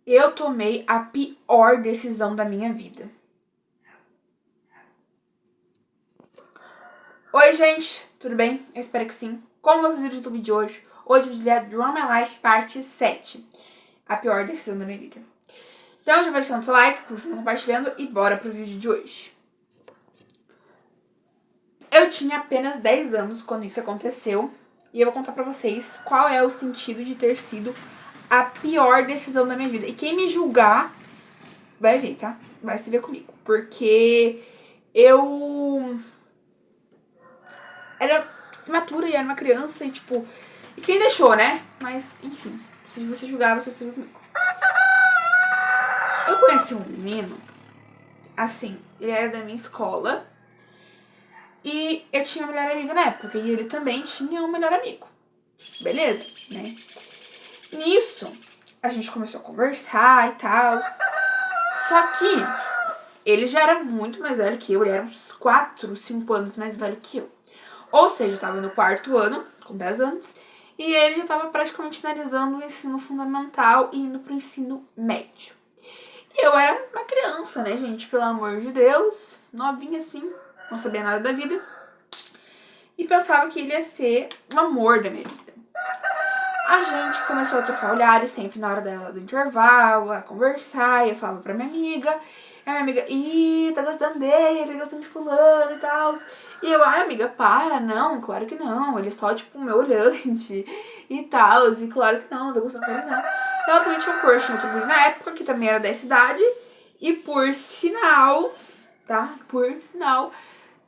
eu tomei a pior decisão da minha vida. Oi, gente, tudo bem? Eu espero que sim. Como vocês viram no vídeo de hoje, o vídeo é Draw My Life parte 7. A pior decisão da minha vida. Então já vai deixando seu like, curtindo, compartilhando e bora pro vídeo de hoje. Eu tinha apenas 10 anos quando isso aconteceu e eu vou contar pra vocês qual é o sentido de ter sido a pior decisão da minha vida. E quem me julgar vai ver, tá? Vai se ver comigo. Porque eu era imatura e era uma criança e tipo... E quem deixou, né? Mas, enfim, se você julgar, você se vê comigo. Eu conheci um menino, assim, ele era da minha escola. E eu tinha uma melhor amiga na época, e ele também tinha um melhor amigo. Beleza, né? Nisso, a gente começou a conversar e tal. Só que ele já era muito mais velho que eu, ele era uns 4, 5 anos mais velho que eu. Ou seja, eu tava no 4º ano, com 10 anos, e ele já tava praticamente finalizando o ensino fundamental e indo pro ensino médio. Eu era uma criança, né, gente? Pelo amor de Deus, novinha assim, não sabia nada da vida. E pensava que ele ia ser o amor da minha vida. A gente começou a trocar olhares sempre na hora do intervalo, a conversar, e eu falava pra minha amiga. E a minha amiga, ih, tá gostando dele, tá gostando de fulano e tal. E eu, ai amiga, para, não, claro que não. Ele é só, tipo, meu olhante e tal. E claro que não, tô gostando dele não. Ela também tinha um crush no outro guri na época, que também era dessa idade. E por sinal, tá? Por sinal,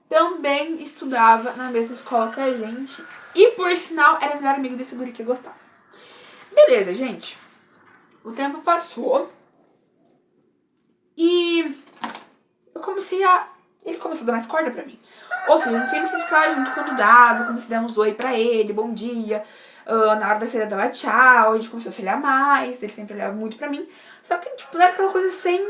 também estudava na mesma escola que a gente. E por sinal, era o melhor amigo desse guri que eu gostava. Beleza, gente. O tempo passou. E eu comecei a... Ele começou a dar mais corda pra mim. Ou seja, a gente sempre ficava junto quando dava. Comecei a dar uns oi pra ele, bom dia. Na hora da saída dava tchau. A gente começou a se olhar mais. Ele sempre olhava muito pra mim. Só que, tipo, não era aquela coisa sem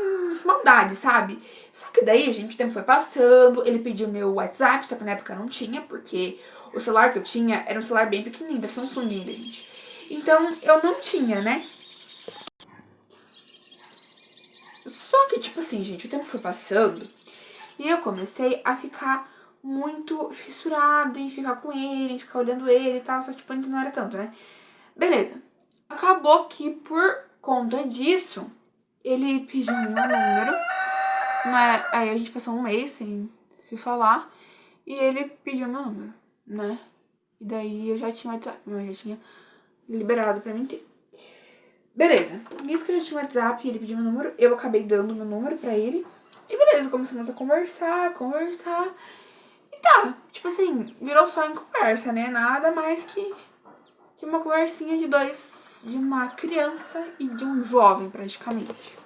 maldade, sabe? Só que daí, gente, o tempo foi passando. Ele pediu meu WhatsApp, só que na época eu não tinha. Porque o celular que eu tinha era um celular bem pequenininho, da Samsung ainda, gente. Então, eu não tinha, né? Só que, tipo assim, gente, o tempo foi passando e eu comecei a ficar muito fissurada em ficar com ele, em ficar olhando ele e tal. Só que, tipo, antes não era tanto, né? Beleza. Acabou que, por conta disso, ele pediu meu número. Mas aí a gente passou um mês sem se falar. E ele pediu meu número, né? E daí eu já tinha WhatsApp, eu já tinha liberado pra mim ter. Beleza, nisso que eu já tinha WhatsApp, ele pediu meu número, eu acabei dando meu número pra ele. E beleza, começamos a conversar. E tá, tipo assim, virou só em conversa, né? Nada mais que uma conversinha de uma criança e de um jovem, praticamente.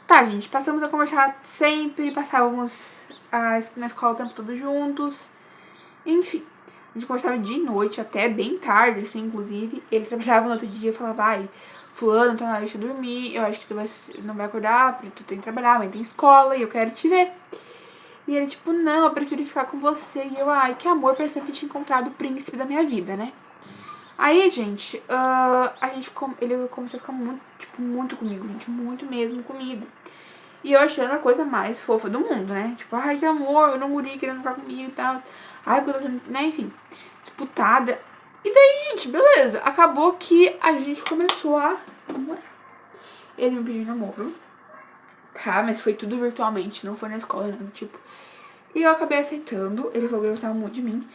Tá, gente, passamos a conversar sempre, passávamos na escola o tempo todo juntos. Enfim, a gente conversava de noite até bem tarde, assim, inclusive. Ele trabalhava no outro dia e falava, vai, fulano, tá na hora de dormir, eu acho que tu não vai acordar, porque tu tem que trabalhar, mas tem escola e eu quero te ver. E ele, tipo, não, eu prefiro ficar com você. E eu, ai, que amor, parecia que eu tinha encontrado o príncipe da minha vida, né? Aí, gente, ele começou a ficar muito, tipo, muito comigo, gente, muito mesmo comigo. E eu achando a coisa mais fofa do mundo, né? Tipo, ai, que amor, eu não morri querendo ficar comigo e tal. Ai, porque eu tô sendo, né, enfim, disputada. E daí, gente, beleza. Acabou que a gente começou a namorar. Ele me pediu namoro, tá? Mas foi tudo virtualmente, não foi na escola, não, tipo. E eu acabei aceitando. Ele falou que gostava muito de mim.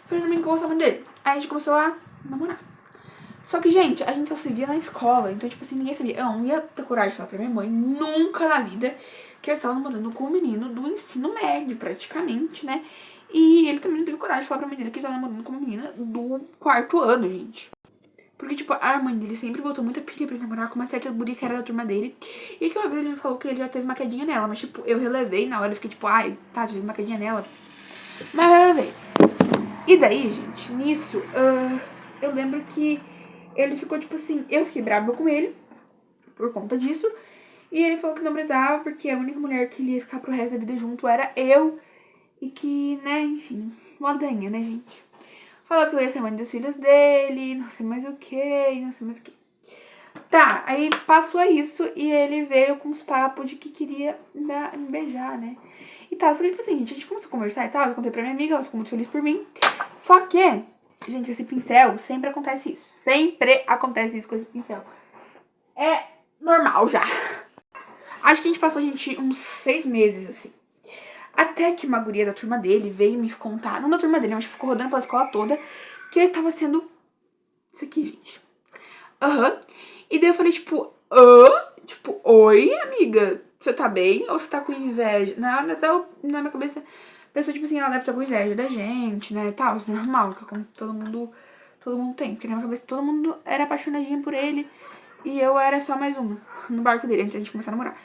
Falei também que eu gostava dele. Aí a gente começou a namorar. Só que, gente, a gente só se via na escola. Então, tipo assim, ninguém sabia. Eu não ia ter coragem de falar pra minha mãe, nunca na vida, que eu estava namorando com um menino do ensino médio, praticamente, né? E ele também não teve coragem de falar pra mãe dele que ele estava namorando com uma menina do 4º ano, gente. Porque, tipo, a mãe dele sempre botou muita pilha pra ele namorar com uma certa guria que era da turma dele. E que uma vez ele me falou que ele já teve uma quedinha nela. Mas, tipo, eu relevei na hora. Eu fiquei, tipo, ai, tá, já teve uma quedinha nela. Mas eu relevei. E daí, gente, nisso, eu lembro que ele ficou, tipo assim, eu fiquei brava com ele por conta disso. E ele falou que não precisava, porque a única mulher que ele ia ficar pro resto da vida junto era eu. E que, né, enfim, ladainha, né, gente? Falou que eu ia ser mãe dos filhos dele, não sei mais o que, não sei mais o que. Tá, aí passou isso e ele veio com uns papos de que queria me beijar, né? E tal, só que tipo assim, gente, a gente começou a conversar e tal, eu contei pra minha amiga, ela ficou muito feliz por mim. Só que, gente, esse pincel, sempre acontece isso. Sempre acontece isso com esse pincel. É normal já. Acho que a gente passou, gente, uns 6 meses, assim. Até que uma guria da turma dele veio me contar, não da turma dele, mas ficou rodando pela escola toda, que eu estava sendo isso aqui, gente. Aham. E daí eu falei, tipo, tipo, oi, amiga, você tá bem? Ou você tá com inveja? Na minha cabeça, a pessoa, tipo assim, ela deve estar com inveja da gente, né, e tal, isso é normal, que todo mundo tem. Porque na minha cabeça todo mundo era apaixonadinho por ele e eu era só mais uma no barco dele, antes da gente começar a namorar.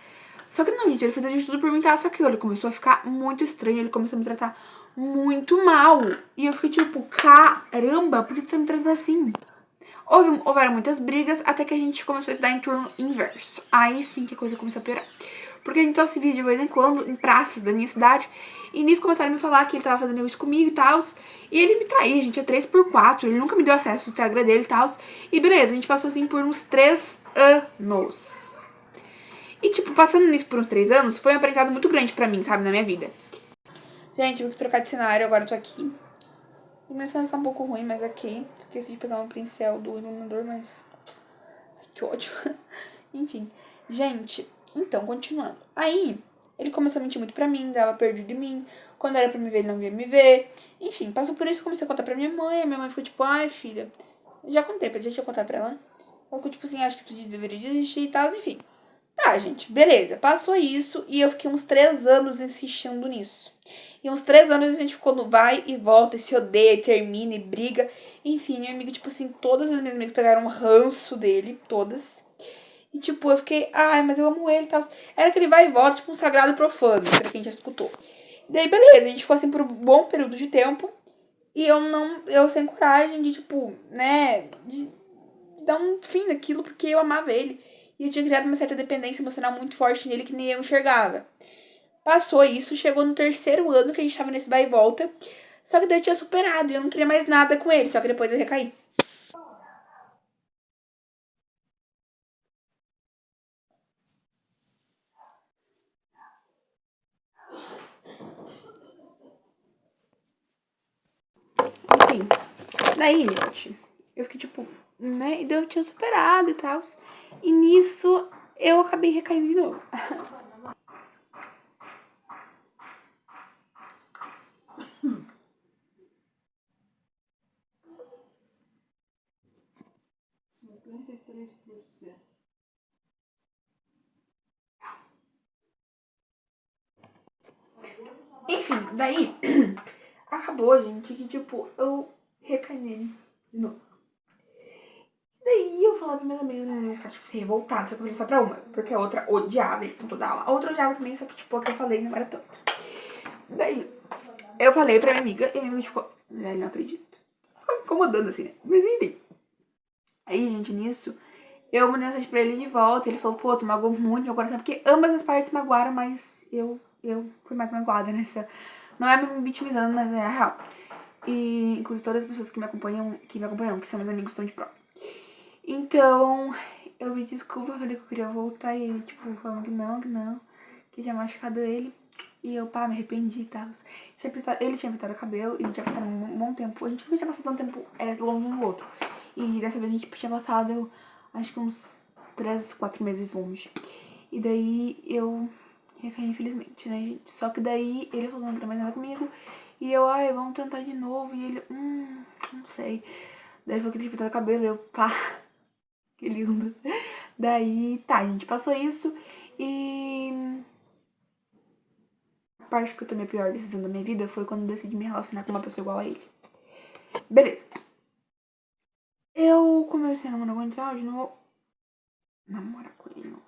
Só que não, gente, ele fez de tudo por mim, tá? Só que ele começou a ficar muito estranho, ele começou a me tratar muito mal. E eu fiquei tipo, caramba, por que tu tá me tratando assim? Houveram muitas brigas até que a gente começou a estudar em turno inverso. Aí sim que a coisa começou a piorar. Porque a gente só se via de vez em quando em praças da minha cidade. E nisso começaram a me falar que ele tava fazendo isso comigo e tal. E ele me traía, gente, é 3x4. Ele nunca me deu acesso ao Instagram dele e tal. E beleza, a gente passou assim por uns 3 anos. E tipo, passando nisso por uns 3 anos, foi um aprendizado muito grande pra mim, sabe, na minha vida. Gente, tive que trocar de cenário, agora eu tô aqui. Começando a ficar um pouco ruim, mas ok. Esqueci de pegar um pincel do iluminador, mas... que ódio. Enfim. Gente, então, continuando. Aí, ele começou a mentir muito pra mim, dava perdido de mim. Quando era pra me ver, ele não ia me ver. Enfim, passou por isso, comecei a contar pra minha mãe. A minha mãe ficou tipo, ai, filha. Já contei, já tinha contado pra ela. Ela ficou tipo assim, acho que tu deveria desistir e tal, enfim. Tá, gente, beleza. Passou isso e eu fiquei uns 3 anos insistindo nisso. E uns 3 anos a gente ficou no vai e volta, e se odeia, e termina, e briga. Enfim, minha amiga, tipo assim, todas as minhas amigas pegaram um ranço dele, todas. E tipo, eu fiquei, ai, mas eu amo ele e tal. Era aquele vai e volta, tipo um sagrado e profano, pra quem já escutou. Daí, beleza, a gente ficou assim por um bom período de tempo. E eu sem coragem de, tipo, né, de dar um fim naquilo, porque eu amava ele. E eu tinha criado uma certa dependência emocional muito forte nele que nem eu enxergava. Passou isso, chegou no 3º ano que a gente tava nesse vai e volta. Só que daí eu tinha superado e eu não queria mais nada com ele, só que depois eu recaí. Enfim, daí, gente, eu fiquei tipo, né? E daí eu tinha superado e tal. E nisso eu acabei recaindo de novo. Enfim, daí acabou, gente, que tipo, eu recaí nele de novo. Daí eu falava pra minhas amigas, minha amiga ficava, tipo, assim, revoltada, só que eu falei só pra uma, porque a outra odiava ele com toda a aula. A outra odiava também, só que, tipo, a que eu falei não era tanto. Daí, eu falei pra minha amiga, e a minha amiga ficou, velho, não acredito. Ficou me incomodando, assim, né? Mas enfim. Aí, gente, nisso, eu mandei mensagem pra ele de volta, ele falou, pô, tu magoou muito meu coração, porque ambas as partes magoaram, mas eu fui mais magoada nessa. Não é me vitimizando, mas é a real. E, inclusive, todas as pessoas que me acompanham, que são meus amigos, estão de prova. Então, eu me desculpa, falei que eu queria voltar. E ele, tipo, falando que não, que tinha machucado ele. E eu, pá, me arrependi e tal. Ele tinha pintado o cabelo e tinha passado um bom tempo. A gente nunca tinha passado tanto tempo longe um do outro. E dessa vez a gente tinha passado, acho que uns 3, 4 meses longe. E daí eu recaí, infelizmente, né, gente? Só que daí ele falou, não quer mais nada comigo. E eu, ai, vamos tentar de novo. E ele, não sei. Daí ele falou que ele tinha pintado o cabelo. E eu, pá. Que lindo. Daí, tá, a gente passou isso e a parte que eu tomei a pior decisão da minha vida foi quando eu decidi me relacionar com uma pessoa igual a ele. Beleza. Eu comecei a namorar com ele, de novo. Namorar com ele de novo.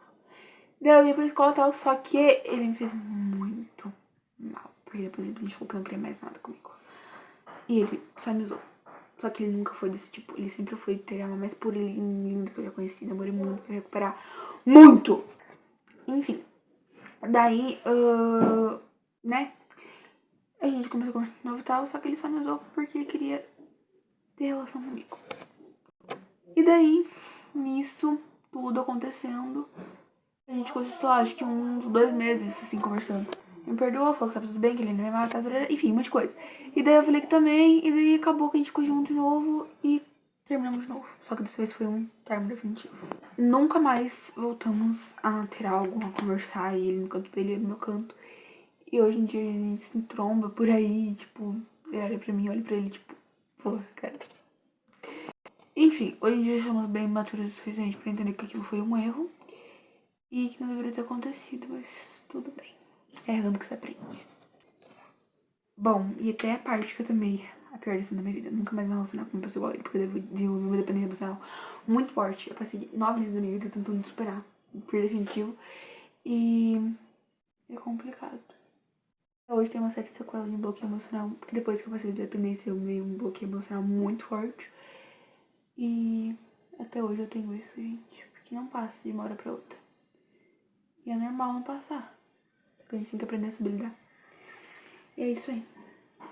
Daí eu ia pra escola e tal, só que ele me fez muito mal. Porque depois ele falou que não queria mais nada comigo. E ele só me usou. Só que ele nunca foi desse tipo. Ele sempre foi ter a alma mais pura e linda que eu já conheci. Demorei muito pra recuperar. Muito! Enfim. Daí, né? A gente começou a conversar de novo e tal, só que ele só me usou porque ele queria ter relação comigo. E daí, nisso tudo acontecendo. A gente ficou, sei lá, acho que uns 2 meses, assim, conversando. Ele me perdoou, falou que tava tudo bem, que ele não me amava, enfim, um monte de coisa. E daí eu falei que também, e daí acabou que a gente ficou junto de novo e terminamos de novo. Só que dessa vez foi um término definitivo. Nunca mais voltamos a ter algo, a conversar, e ele no canto dele, eu no meu canto. E hoje em dia a gente se tromba por aí, tipo, ele olha pra mim, olha pra ele, tipo, pô, cara. Enfim, hoje em dia somos bem maturos o suficiente pra entender que aquilo foi um erro e que não deveria ter acontecido, mas tudo bem. É errando que se aprende. Bom, e até a parte que eu tomei a pior decisão da minha vida. Nunca mais me relacionar com uma pessoa igual ele, porque eu desenvolvi uma dependência emocional muito forte. Eu passei 9 meses da minha vida tentando superar, por definitivo. E é complicado. Hoje tem uma certa sequela de bloqueio emocional, porque depois que eu passei de dependência eu ganhei um bloqueio emocional muito forte. E até hoje eu tenho isso, gente, porque não passa de uma hora pra outra. E é normal não passar. Só que a gente tem que aprender a se lidar. E é isso aí.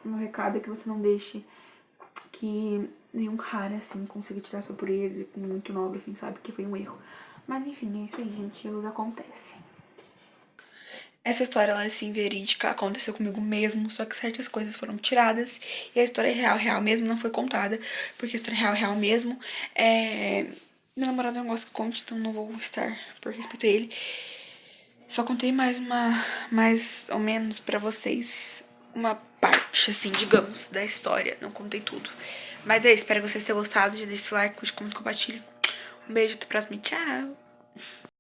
Meu recado é que você não deixe que nenhum cara, assim, consiga tirar sua pureza muito nova, assim, sabe? Que foi um erro. Mas enfim, é isso aí, gente. Erros acontecem. Essa história, ela é assim, verídica, aconteceu comigo mesmo, só que certas coisas foram tiradas e a história real mesmo não foi contada, porque a história real mesmo é... Meu namorado não gosta que conte, então não vou estar por respeito a ele. Só contei mais ou menos pra vocês uma parte, assim, digamos, da história. Não contei tudo. Mas é isso, espero que vocês tenham gostado. Já deixe o like, curte, comenta, compartilha. Um beijo, até o próximo. Tchau!